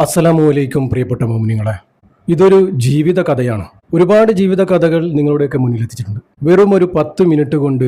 അസ്സലാമു അലൈക്കും പ്രിയപ്പെട്ട മോമിനിങ്ങളെ. ഇതൊരു ജീവിത കഥയാണ്. ഒരുപാട് ജീവിത കഥകൾ നിങ്ങളുടെയൊക്കെ മുന്നിൽ എത്തിച്ചിട്ടുണ്ട്. വെറും ഒരു 10 മിനിറ്റ് കൊണ്ട്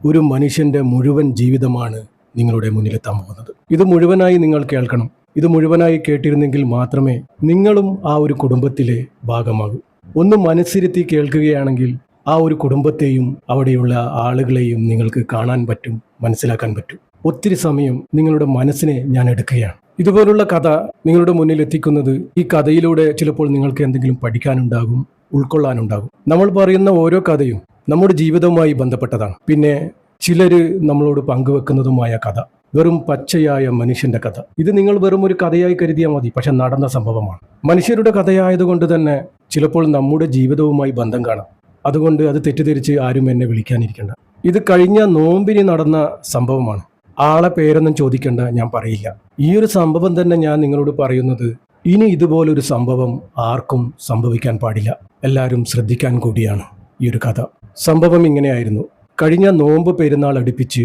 ഒരു മനുഷ്യന്റെ മുഴുവൻ ജീവിതമാണ് നിങ്ങളുടെ മുന്നിലെത്താൻ പോകുന്നത്. ഇത് മുഴുവനായി നിങ്ങൾ കേൾക്കണം. ഇത് മുഴുവനായി കേട്ടിരുന്നെങ്കിൽ മാത്രമേ നിങ്ങളും ആ ഒരു കുടുംബത്തിലെ ഭാഗമാകൂ. ഒന്ന് മനസ്സിരുത്തി കേൾക്കുകയാണെങ്കിൽ ആ ഒരു കുടുംബത്തെയും അവിടെയുള്ള ആളുകളെയും നിങ്ങൾക്ക് കാണാൻ പറ്റും, മനസ്സിലാക്കാൻ പറ്റും. ഒത്തിരി സമയം നിങ്ങളുടെ മനസ്സിനെ ഞാൻ എടുക്കുകയാണ്. ഇതുപോലുള്ള കഥ നിങ്ങളുടെ മുന്നിൽ എത്തിക്കുന്നത് ഈ കഥയിലൂടെ ചിലപ്പോൾ നിങ്ങൾക്ക് എന്തെങ്കിലും പഠിക്കാനുണ്ടാകും, ഉൾക്കൊള്ളാനുണ്ടാകും. നമ്മൾ പറയുന്ന ഓരോ കഥയും നമ്മുടെ ജീവിതവുമായി ബന്ധപ്പെട്ടതാണ്. പിന്നെ ചിലര് നമ്മളോട് പങ്കുവെക്കുന്നതുമായ കഥ വെറും പച്ചയായ മനുഷ്യന്റെ കഥ. ഇത് നിങ്ങൾ വെറും ഒരു കഥയായി കരുതിയാൽ മതി, പക്ഷെ നടന്ന സംഭവമാണ്. മനുഷ്യരുടെ കഥയായതുകൊണ്ട് തന്നെ ചിലപ്പോൾ നമ്മുടെ ജീവിതവുമായി ബന്ധം കാണാം. അതുകൊണ്ട് അത് തെറ്റിദ്ധരിച്ച് ആരും എന്നെ വിളിക്കാനിരിക്കണ്ട. ഇത് കഴിഞ്ഞ നോമ്പിന് നടന്ന സംഭവമാണ്. ആളെ പേരൊന്നും ചോദിക്കണ്ട, ഞാൻ പറയില്ല. ഈ ഒരു സംഭവം തന്നെ ഞാൻ നിങ്ങളോട് പറയുന്നത് ഇനി ഇതുപോലൊരു സംഭവം ആർക്കും സംഭവിക്കാൻ പാടില്ല. എല്ലാവരും ശ്രദ്ധിക്കാൻ കൂടിയാണ് ഈ ഒരു കഥ. സംഭവം ഇങ്ങനെയായിരുന്നു. കഴിഞ്ഞ നോമ്പ് പെരുന്നാൾ അടുപ്പിച്ച്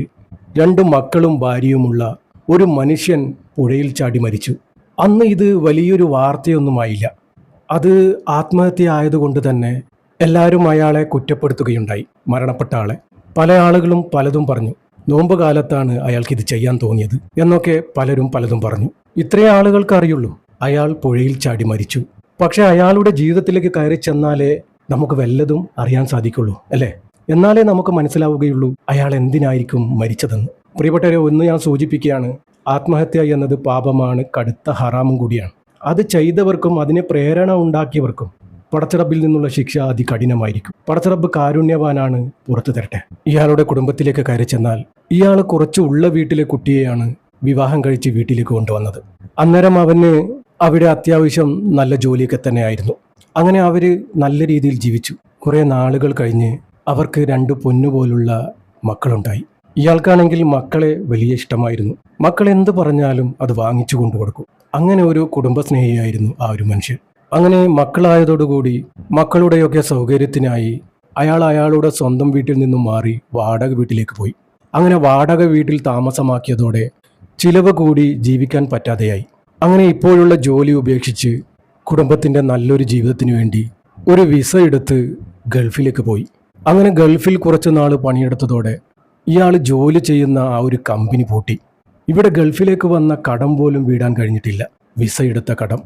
2 മക്കളും ഭാര്യയുമുള്ള ഒരു മനുഷ്യൻ പുഴയിൽ ചാടി മരിച്ചു. അന്ന് ഇത് വലിയൊരു വാർത്തയൊന്നുമായില്ല. അത് ആത്മഹത്യ ആയതുകൊണ്ട് തന്നെ എല്ലാവരും അയാളെ കുറ്റപ്പെടുത്തുകയുണ്ടായി. മരണപ്പെട്ട ആളെ പല ആളുകളും പലതും പറഞ്ഞു. നോമ്പ് കാലത്താണ് അയാൾക്ക് ഇത് ചെയ്യാൻ തോന്നിയത് എന്നൊക്കെ പലരും പലതും പറഞ്ഞു. ഇത്രയും ആളുകൾക്ക് അറിയുള്ളൂ, അയാൾ പുഴയിൽ ചാടി മരിച്ചു. പക്ഷെ അയാളുടെ ജീവിതത്തിലേക്ക് കയറി ചെന്നാലേ നമുക്ക് വല്ലതും അറിയാൻ സാധിക്കുള്ളൂ, അല്ലേ? എന്നാലേ നമുക്ക് മനസ്സിലാവുകയുള്ളൂ അയാൾ എന്തിനായിരിക്കും മരിച്ചതെന്ന്. പ്രിയപ്പെട്ടവരെ, ഒന്ന് ഞാൻ സൂചിപ്പിക്കുകയാണ്, ആത്മഹത്യ എന്നത് പാപമാണ്, കടുത്ത ഹറാമും കൂടിയാണ്. അത് ചെയ്തവർക്കും അതിനെ പ്രേരണ ഉണ്ടാക്കിയവർക്കും പടച്ചറബിൽ നിന്നുള്ള ശിക്ഷ അതികഠിനമായിരിക്കും. പടച്ചറബ് കാരുണ്യവാനാണ്, പുറത്തു തരട്ടെ. ഇയാളുടെ കുടുംബത്തിലേക്ക് കയറി ചെന്നാൽ ഇയാൾ കുറച്ച് ഉള്ള വീട്ടിലെ കുട്ടിയെയാണ് വിവാഹം കഴിച്ച് വീട്ടിലേക്ക് കൊണ്ടുവന്നത്. അന്നേരം അവന് അവിടെ അത്യാവശ്യം നല്ല ജോലിയൊക്കെ തന്നെ ആയിരുന്നു. അങ്ങനെ അവര് നല്ല രീതിയിൽ ജീവിച്ചു. കുറെ നാളുകൾ കഴിഞ്ഞ് അവർക്ക് 2 പൊന്നുപോലുള്ള മക്കളുണ്ടായി. ഇയാൾക്കാണെങ്കിൽ മക്കളെ വലിയ ഇഷ്ടമായിരുന്നു. മക്കൾ എന്ത് പറഞ്ഞാലും അത് വാങ്ങിച്ചു കൊണ്ടു കൊടുക്കും. അങ്ങനെ ഒരു കുടുംബസ്നേഹിയായിരുന്നു ആ ഒരു മനുഷ്യൻ. അങ്ങനെ മക്കളായതോടുകൂടി മക്കളുടെയൊക്കെ സൗകര്യത്തിനായി അയാളുടെ സ്വന്തം വീട്ടിൽ നിന്നും മാറി വാടക വീട്ടിലേക്ക് പോയി. അങ്ങനെ വാടക വീട്ടിൽ താമസമാക്കിയതോടെ ചിലവ് കൂടി ജീവിക്കാൻ പറ്റാതെയായി. അങ്ങനെ ഇപ്പോഴുള്ള ജോലി ഉപേക്ഷിച്ച് കുടുംബത്തിൻ്റെ നല്ലൊരു ജീവിതത്തിന് വേണ്ടി ഒരു വിസ എടുത്ത് ഗൾഫിലേക്ക് പോയി. അങ്ങനെ ഗൾഫിൽ കുറച്ച് നാൾ പണിയെടുത്തതോടെ ഇയാൾ ജോലി ചെയ്യുന്ന ആ ഒരു കമ്പനി പൂട്ടി. ഇവിടെ ഗൾഫിലേക്ക് വന്ന കടം പോലും വീടാൻ കഴിഞ്ഞിട്ടില്ല. വിസ എടുത്ത കടം.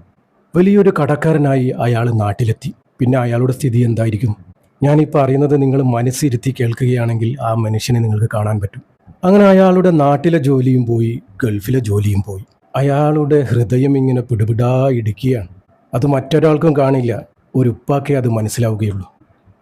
വലിയൊരു കടക്കാരനായി അയാൾ നാട്ടിലെത്തി. പിന്നെ അയാളുടെ സ്ഥിതി എന്തായിരിക്കും? ഞാനിപ്പോൾ അറിയുന്നത് നിങ്ങൾ മനസ്സിരുത്തി കേൾക്കുകയാണെങ്കിൽ ആ മനുഷ്യനെ നിങ്ങൾക്ക് കാണാൻ പറ്റും. അങ്ങനെ അയാളുടെ നാട്ടിലെ ജോലിയും പോയി, ഗൾഫിലെ ജോലിയും പോയി. അയാളുടെ ഹൃദയം ഇങ്ങനെ പിടിപിടാ ഇടുക്കുകയാണ്. അത് മറ്റൊരാൾക്കും കാണില്ല, ഒരു ഉപ്പാക്കേ അത് മനസ്സിലാവുകയുള്ളൂ.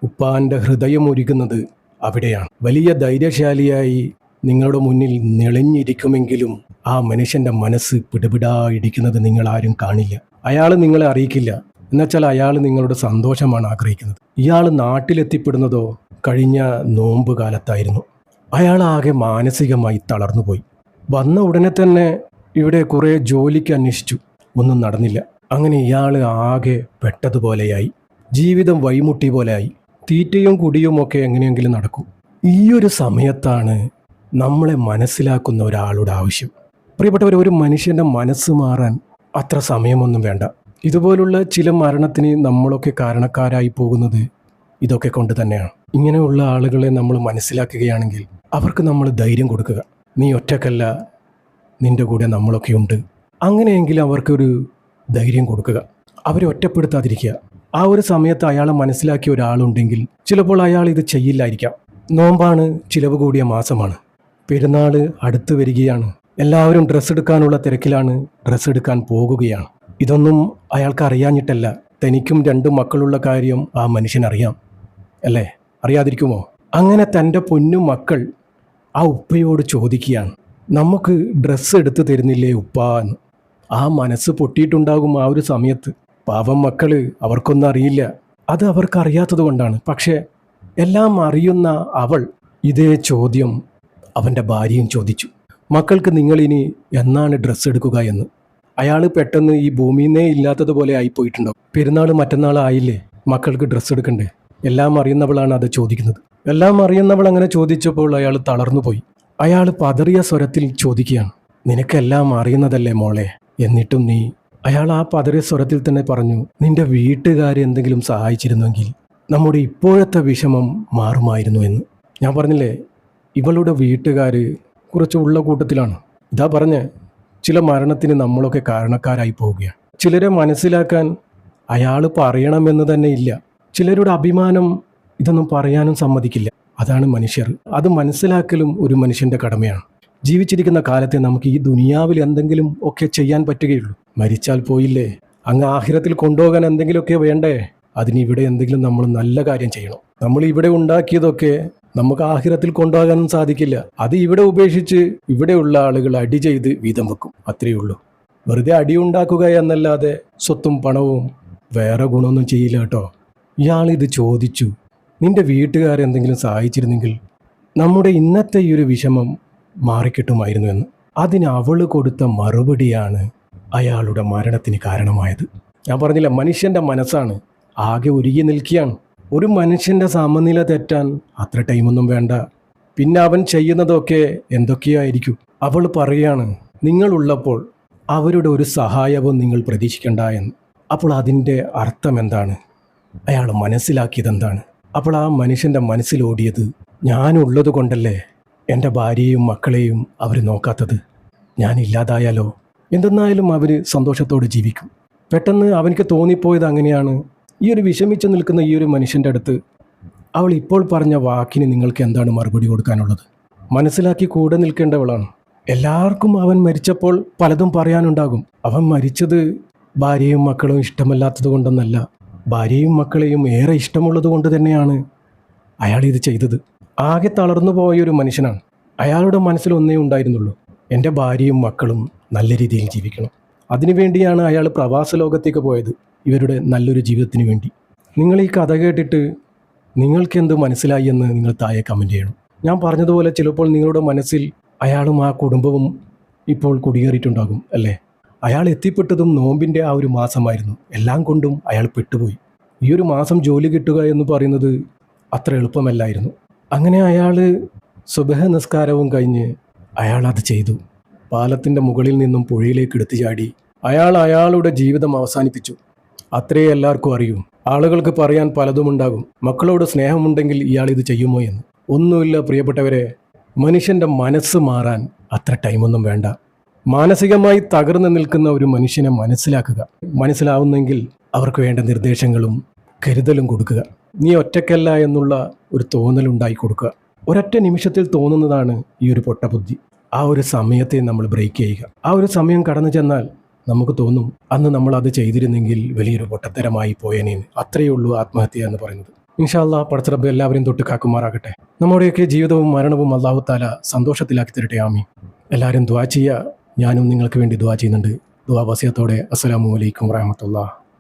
ഉപ്പാൻ്റെ ഹൃദയം ഒരുക്കുന്നത് അവിടെയാണ്. വലിയ ധൈര്യശാലിയായി നിങ്ങളുടെ മുന്നിൽ നിളഞ്ഞിരിക്കുമെങ്കിലും ആ മനുഷ്യൻ്റെ മനസ്സ് പിടിപിടാ ഇടിക്കുന്നത് നിങ്ങൾ ആരും കാണില്ല. അയാൾ നിങ്ങളെ അറിയിക്കില്ല. എന്നുവെച്ചാൽ അയാൾ നിങ്ങളുടെ സന്തോഷമാണ് ആഗ്രഹിക്കുന്നത്. ഇയാൾ നാട്ടിലെത്തിപ്പെടുന്നതോ കഴിഞ്ഞ നോമ്പ് കാലത്തായിരുന്നു. അയാൾ ആകെ മാനസികമായി തളർന്നുപോയി. വന്ന ഉടനെ തന്നെ ഇവിടെ കുറേ ജോലിക്ക് അന്വേഷിച്ചു, ഒന്നും നടന്നില്ല. അങ്ങനെ ഇയാൾ ആകെ പെട്ടതുപോലെയായി. ജീവിതം വഴിമുട്ടി പോലെയായി. തീറ്റയും കുടിയും ഒക്കെ എങ്ങനെയെങ്കിലും നടക്കും. ഈ ഒരു സമയത്താണ് നമ്മളെ മനസ്സിലാക്കുന്ന ഒരാളുടെ ആവശ്യം. പ്രിയപ്പെട്ടവർ, ഒരു മനുഷ്യൻ്റെ മനസ്സ് മാറാൻ അത്ര സമയമൊന്നും വേണ്ട. ഇതുപോലുള്ള ചില മരണത്തിന് നമ്മളൊക്കെ കാരണക്കാരായി പോകുന്നത് ഇതൊക്കെ കൊണ്ട് തന്നെയാണ്. ഇങ്ങനെയുള്ള ആളുകളെ നമ്മൾ മനസ്സിലാക്കുകയാണെങ്കിൽ അവർക്ക് നമ്മൾ ധൈര്യം കൊടുക്കുക. നീ ഒറ്റക്കല്ല, നിൻ്റെ കൂടെ നമ്മളൊക്കെ ഉണ്ട്. അങ്ങനെയെങ്കിൽ അവർക്കൊരു ധൈര്യം കൊടുക്കുക. അവരെ ഒറ്റപ്പെടുത്താതിരിക്കുക. ആ ഒരു സമയത്ത് അയാളെ മനസ്സിലാക്കിയ ഒരാളുണ്ടെങ്കിൽ ചിലപ്പോൾ അയാൾ ഇത് ചെയ്യില്ലായിരിക്കാം. നോമ്പാണ്, ചിലവ് കൂടിയ മാസമാണ്, പെരുന്നാൾ അടുത്ത് വരികയാണ്. എല്ലാവരും ഡ്രസ്സ് എടുക്കാനുള്ള തിരക്കിലാണ്, ഡ്രസ്സ് എടുക്കാൻ പോകുകയാണ്. ഇതൊന്നും അയാൾക്ക് അറിയാഞ്ഞിട്ടല്ല. തനിക്കും 2 മക്കളുള്ള കാര്യം ആ മനുഷ്യനറിയാം, അല്ലേ? അറിയാതിരിക്കുമോ? അങ്ങനെ തൻ്റെ പൊന്നു മക്കൾ ആ ഉപ്പയോട് ചോദിക്കുകയാണ്, നമുക്ക് ഡ്രസ്സ് എടുത്ത് തരുന്നില്ലേ ഉപ്പാ എന്ന്. ആ മനസ്സ് പൊട്ടിയിട്ടുണ്ടാകും ആ ഒരു സമയത്ത്. പാവം മക്കള്, അവർക്കൊന്നും അറിയില്ല. അത് അവർക്കറിയാത്തത് കൊണ്ടാണ്. പക്ഷേ എല്ലാം അറിയുന്ന അവൾ ഇതേ ചോദ്യം അവൻ്റെ ഭാര്യയും ചോദിച്ചു. മക്കൾക്ക് നിങ്ങളിനി എന്നാണ് ഡ്രസ്സ് എടുക്കുക എന്ന്. അയാൾ പെട്ടെന്ന് ഈ ഭൂമിന്നേ ഇല്ലാത്തതുപോലെ ആയിപ്പോയിട്ടുണ്ടോ? പെരുന്നാൾ മറ്റന്നാൾ ആയില്ലേ, മക്കൾക്ക് ഡ്രസ്സ് എടുക്കണ്ടേ? എല്ലാം അറിയുന്നവളാണ് അത് ചോദിക്കുന്നത്. എല്ലാം അറിയുന്നവൾ അങ്ങനെ ചോദിച്ചപ്പോൾ അയാൾ തളർന്നുപോയി. അയാൾ പതറിയ സ്വരത്തിൽ ചോദിക്കുകയാണ്, നിനക്കെല്ലാം അറിയുന്നതല്ലേ മോളെ, എന്നിട്ടും നീ അയാൾ ആ പതറിയ സ്വരത്തിൽ തന്നെ പറഞ്ഞു, നിന്റെ വീട്ടുകാരെ എന്തെങ്കിലും സഹായിച്ചിരുന്നെങ്കിൽ നമ്മുടെ ഇപ്പോഴത്തെ വിഷമം മാറുമായിരുന്നു എന്ന്. ഞാൻ പറഞ്ഞില്ലേ, ഇവളുടെ വീട്ടുകാർ കുറച്ച് ഉള്ള കൂട്ടത്തിലാണ്. ഇതാ പറഞ്ഞ്, ചില മരണത്തിന് നമ്മളൊക്കെ കാരണക്കാരായി പോവുകയാണ്. ചിലരെ മനസ്സിലാക്കാൻ അയാൾ പറയണമെന്ന് തന്നെ ഇല്ല. ചിലരുടെ അഭിമാനം ഇതൊന്നും പറയാനും സമ്മതിക്കില്ല. അതാണ് മനുഷ്യർ. അത് മനസ്സിലാക്കലും ഒരു മനുഷ്യൻ്റെ കടമയാണ്. ജീവിച്ചിരിക്കുന്ന കാലത്തെ നമുക്ക് ഈ ദുനിയാവിൽ എന്തെങ്കിലും ഒക്കെ ചെയ്യാൻ പറ്റുകയുള്ളൂ. മരിച്ചാൽ പോയില്ലേ, അങ്ങ് ആഖിറത്തിൽ കൊണ്ടുപോകാൻ എന്തെങ്കിലുമൊക്കെ വേണ്ടേ? അതിനിവിടെ എന്തെങ്കിലും നമ്മൾ നല്ല കാര്യം ചെയ്യണം. നമ്മൾ ഇവിടെ ഉണ്ടാക്കിയതൊക്കെ നമുക്ക് ആഖിറത്തിൽ കൊണ്ടുപോകാനും സാധിക്കില്ല. അത് ഇവിടെ ഉപേക്ഷിച്ച് ഇവിടെയുള്ള ആളുകൾ അടി ചെയ്ത് വീതം വെക്കും. അത്രയേ ഉള്ളൂ. വെറുതെ അടി ഉണ്ടാക്കുക എന്നല്ലാതെ സ്വത്തും പണവും വേറെ ഗുണമൊന്നും ചെയ്യില്ല കേട്ടോ. ഇയാളിത് ചോദിച്ചു, നിന്റെ വീട്ടുകാരെന്തെങ്കിലും സഹായിച്ചിരുന്നെങ്കിൽ നമ്മുടെ ഇന്നത്തെ ഈ ഒരു വിഷമം മാറിക്കിട്ടുമായിരുന്നു എന്ന്. അതിന് അവൾ കൊടുത്ത മറുപടിയാണ് അയാളുടെ മരണത്തിന് കാരണമായത്. ഞാൻ പറഞ്ഞില്ല, മനുഷ്യൻ്റെ മനസ്സാണ് ആകെ ഉരുകി നിൽക്കുകയാണ്. ഒരു മനുഷ്യൻ്റെ സമനില തെറ്റാൻ അത്ര ടൈമൊന്നും വേണ്ട. പിന്നെ അവൻ ചെയ്യുന്നതൊക്കെ എന്തൊക്കെയോ ആയിരിക്കും. അവൾ പറയാണ്, നിങ്ങളുള്ളപ്പോൾ അവരുടെ ഒരു സഹായവും നിങ്ങൾ പ്രതീക്ഷിക്കണ്ട എന്ന്. അപ്പോൾ അതിൻ്റെ അർത്ഥം എന്താണ്? അയാൾ മനസ്സിലാക്കിയത് എന്താണ്? അപ്പോൾ ആ മനുഷ്യൻ്റെ മനസ്സിലോടിയത്, ഞാനുള്ളത് കൊണ്ടല്ലേ എൻ്റെ ഭാര്യയും മക്കളെയും അവർ നോക്കാത്തത്. ഞാനില്ലാതായാലോ? എന്തെന്നായാലും അവർ സന്തോഷത്തോടെ ജീവിക്കും. പെട്ടെന്ന് അവനക്ക് തോന്നിപ്പോയത് അങ്ങനെയാണ്. ഈ ഒരു വിഷമിച്ചു നിൽക്കുന്ന ഈ ഒരു മനുഷ്യൻ്റെ അടുത്ത് അവൾ ഇപ്പോൾ പറഞ്ഞ വാക്കിന് നിങ്ങൾക്ക് എന്താണ് മറുപടി കൊടുക്കാനുള്ളത്? മനസ്സിലാക്കി കൂടെ നിൽക്കേണ്ടവളാണ്. എല്ലാവർക്കും അവൻ മരിച്ചപ്പോൾ പലതും പറയാനുണ്ടാകും. അവൻ മരിച്ചത് ഭാര്യയും മക്കളും ഇഷ്ടമല്ലാത്തത് കൊണ്ടൊന്നല്ല, ഭാര്യയും മക്കളെയും ഏറെ ഇഷ്ടമുള്ളത് കൊണ്ട് തന്നെയാണ് അയാൾ ഇത് ചെയ്തത്. ആകെ തളർന്നു പോയൊരു മനുഷ്യനാണ്. അയാളുടെ മനസ്സിൽ ഒന്നേ ഉണ്ടായിരുന്നുള്ളൂ, എൻ്റെ ഭാര്യയും മക്കളും നല്ല രീതിയിൽ ജീവിക്കണം. അതിനുവേണ്ടിയാണ് അയാൾ പ്രവാസ ലോകത്തേക്ക് പോയത്, ഇവരുടെ നല്ലൊരു ജീവിതത്തിന് വേണ്ടി. നിങ്ങൾ ഈ കഥ കേട്ടിട്ട് നിങ്ങൾക്കെന്ത് മനസ്സിലായി എന്ന് നിങ്ങൾ താഴെ കമൻറ്റ് ചെയ്യണം. ഞാൻ പറഞ്ഞതുപോലെ ചിലപ്പോൾ നിങ്ങളുടെ മനസ്സിൽ അയാളും ആ കുടുംബവും ഇപ്പോൾ കുടിയേറിയിട്ടുണ്ടാകും അല്ലേ? അയാൾ എത്തിപ്പെട്ടതും നോമ്പിൻ്റെ ആ ഒരു മാസമായിരുന്നു. എല്ലാം കൊണ്ടും അയാൾ പെട്ടുപോയി. ഈ ഒരു മാസം ജോലി കിട്ടുക എന്ന് പറയുന്നത് അത്ര എളുപ്പമല്ലായിരുന്നു. അങ്ങനെ അയാൾ സുബഹ നിസ്കാരവും കഴിഞ്ഞ് അയാൾ അത് ചെയ്തു. പാലത്തിൻ്റെ മുകളിൽ നിന്നും പുഴയിലേക്ക് എടുത്തു ചാടി അയാളുടെ ജീവിതം അവസാനിപ്പിച്ചു. അത്രയേ എല്ലാവർക്കും അറിയൂ. ആളുകൾക്ക് പറയാൻ പലതുമുണ്ടാകും. മക്കളോട് സ്നേഹമുണ്ടെങ്കിൽ ഇയാൾ ഇത് ചെയ്യുമോ എന്ന്. ഒന്നുമില്ല പ്രിയപ്പെട്ടവരെ, മനുഷ്യൻ്റെ മനസ്സ് മാറാൻ അത്ര ടൈമൊന്നും വേണ്ട. മാനസികമായി തകർന്നു നിൽക്കുന്ന ഒരു മനുഷ്യനെ മനസ്സിലാക്കുക. മനസ്സിലാവുന്നെങ്കിൽ അവർക്ക് വേണ്ട നിർദ്ദേശങ്ങളും കരുതലും കൊടുക്കുക. നീ ഒറ്റയ്ക്കല്ല എന്നുള്ള ഒരു തോന്നലുണ്ടായി കൊടുക്കുക. ഒരൊറ്റ നിമിഷത്തിൽ തോന്നുന്നതാണ് ഈ ഒരു പൊട്ടബുദ്ധി. ആ ഒരു സമയത്തെ നമ്മൾ ബ്രേക്ക് ചെയ്യുക. ആ ഒരു സമയം കടന്നു ചെന്നാൽ നമുക്ക് തോന്നും, അന്ന് നമ്മൾ അത് ചെയ്തിരുന്നെങ്കിൽ വലിയൊരു പൊട്ടത്തരമായി പോയേനേന്ന്. അത്രയേ ഉള്ളൂ ആത്മഹത്യ എന്ന് പറയുന്നത്. ഇൻഷാ അല്ലാഹ് പടച്ച റബ്ബ് എല്ലാവരെയും തൊട്ട് കാക്കുമാറാകട്ടെ. നമ്മുടെയൊക്കെ ജീവിതവും മരണവും അല്ലാഹു തആല സന്തോഷത്തിലാക്കി തരട്ടെ. ആമീൻ. എല്ലാവരും ദുആ ചെയ്യുക. ഞാനും നിങ്ങൾക്ക് വേണ്ടി ദുആ ചെയ്യുന്നുണ്ട്. ദുആ വസിയത്തോടെ അസ്സലാമു അലൈക്കും വറഹ്മത്തുള്ളാഹി.